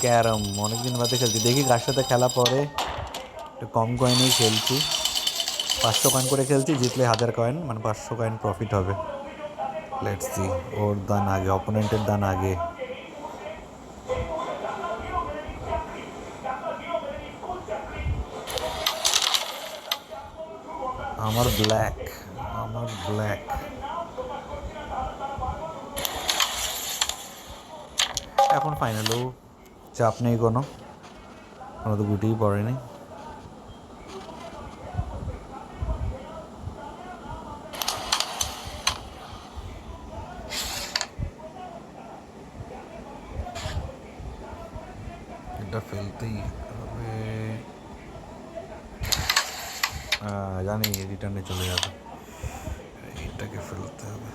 Carom অনেকদিন বাদে খেলছি, দেখি কার সাথে খেলা পরে। একটু কম কয়েনেই খেলছি, 500 কয়েন করে খেলছি, জিতলে 1000 কয়েন, মানে 500 কয়েন প্রফিট হবে। Let's see. ওর দান আগে, অপোনেন্টের দান আগে। আমার ব্ল্যাক, আমার ব্ল্যাক। এখন ফাইনালেও চাপ নেই কোনো, কোনো তো গুটিই পড়েনি। এটা ফেলতেই হবে, জানি রিটার্নে চলে যাবে, এটাকে ফেলতে হবে।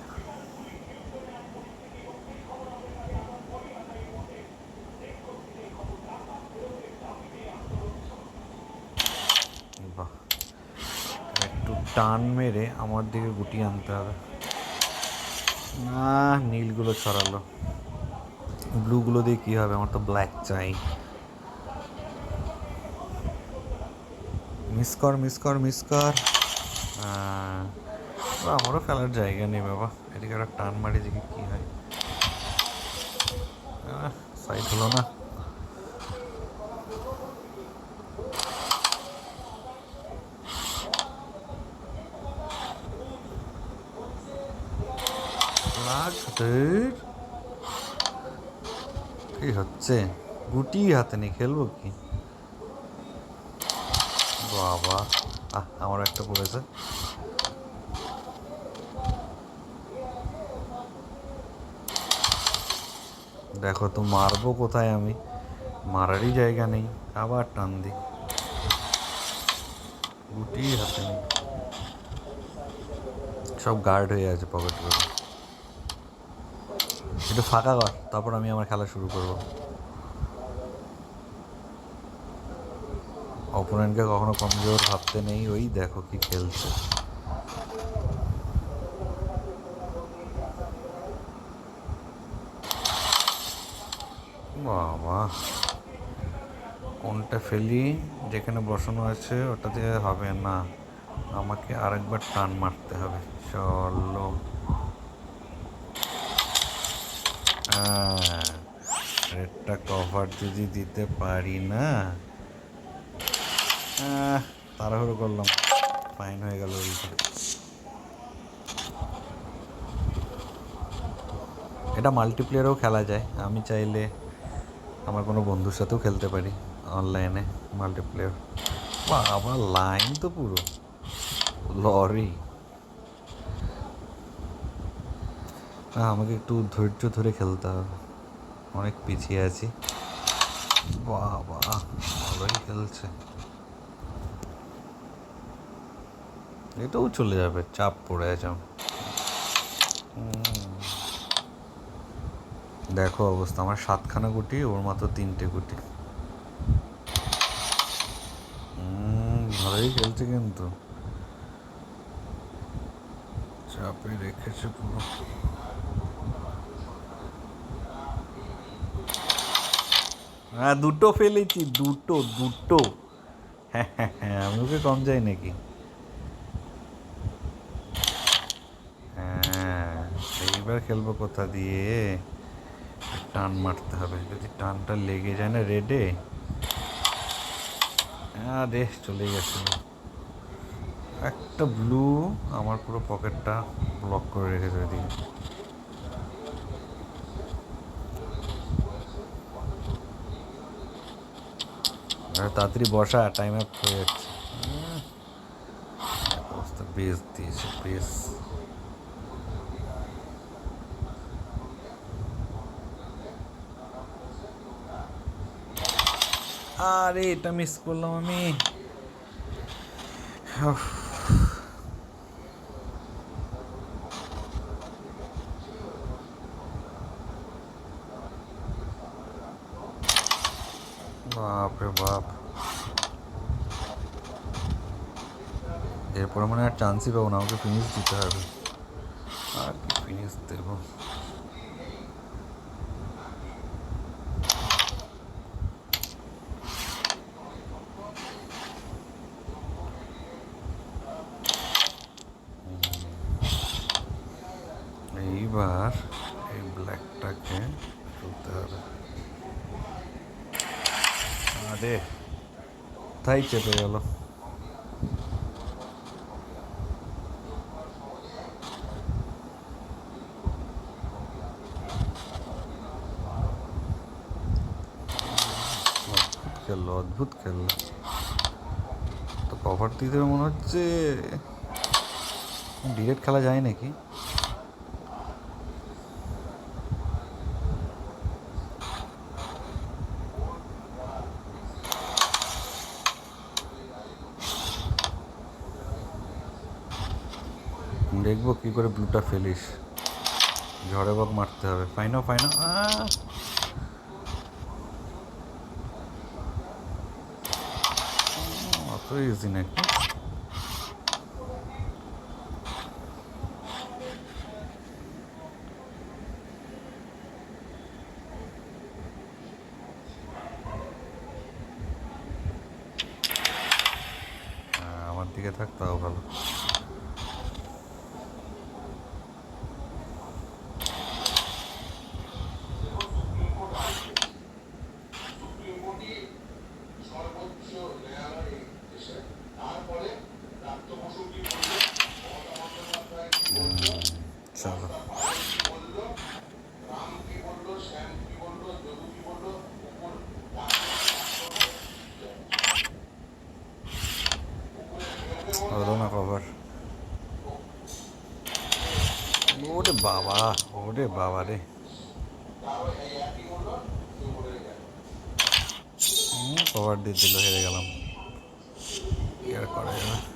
বাহ, একটু টান মেরে আমার দিকে গুটি আনতে হবে। না, নীলগুলো ছড়ালো, ব্লুগুলো দিয়ে কী হবে, আমার তো ব্ল্যাক চাই। মিস কর, মিস কর, মিস কর। আমারও ফেলার জায়গা নেই বাবা, এদিকে একটা টান মারি দেখি কী হয়। সাইড হলো না। কি হচ্ছে, গুটি হাতে নেই, খেলবো কি বাবা। আমার একটা পড়েছে। দেখো তো মারবো কোথায় আমি, মারারই জায়গা নেই, আবার টান দিই, গুটি হাতে নেই, সব গার্ড হয়ে আছে পকেট করে। একটু ফাঁকা কর, তারপর আমি আমার খেলা শুরু করবো। অপোনেন্টকে কখনো কমজোর ভাবতে নেই, ওই দেখো কি খেলছে। বাবা, কোনটা ফেলি, যেখানে বসানো আছে ওটা দিয়ে হবে না, আমাকে আরেকবার টান মারতে হবে। চলো, রেডটা কভার যদি দিতে পারি না, তাড়াহুড়ো করলাম, ফাইন হয়ে গেল ওইটা। এটা মাল্টিপ্লেয়ারও খেলা যায়, আমি চাইলে আমার কোনো বন্ধুর সাথেও খেলতে পারি অনলাইনে মাল্টিপ্লেয়ার। বা আমার লাইন তো পুরো লরি। আমাকে একটু ধৈর্য ধরে খেলতে হবে, অনেক পিছিয়ে আছি। বাবা, ভালোই খেলছে, এটাও চলে যাবে, চাপ পড়ে আছে। দেখো অবস্থা, আমার 7খানা গুটি, ওর মাত্র 3টে গুটি। ভালোই খেলছে কিন্তু, চাপে রেখেছে পুরো। দুটো ফেলেছি, দুটো দুটো। হ্যাঁ হ্যাঁ হ্যাঁ, আমি ওকে কম যাই নাকি? হ্যাঁ, এইবার খেলবো কোথা দিয়ে, টান মারতে হবে, যদি টানটা লেগে যায় না রেডে, আরে চলে গেছে। একটা ব্লু আমার পুরো পকেটটা ব্লক করে রেখেছে ওইদিকে। তাড়াতাড়ি বসা, টাইম আপ হয়ে যাচ্ছে। অবস্থা বেশ দিয়েছে, বেশ। আরে এটা মিস করলাম আমি। বাপ রে বাপ, এরপরে মানে আর চান্সই পাবো না, আমাকে ফিনিশ দিতে হবে। আর কি ফিনিশ দেবো, রে, তাই চেপে গেল। খেললো, অদ্ভুত খেললো তো। কভার দিতে মনে হচ্ছে ডিরেক্ট খেলা যায় নাকি। দেখবো কি করে ব্লুটা ফেলিস। ঝড়ে বক মারতে হবে। ফাইনো ফাইনো, অত ইজি নাকি। আমার দিকে থাক তাও ভালো। চলো, হলো না কভার। ওরে বাবা, ওরে বাবা রে, কভার দিয়ে দিল, হেরে গেলাম। কি আর করা যাবে।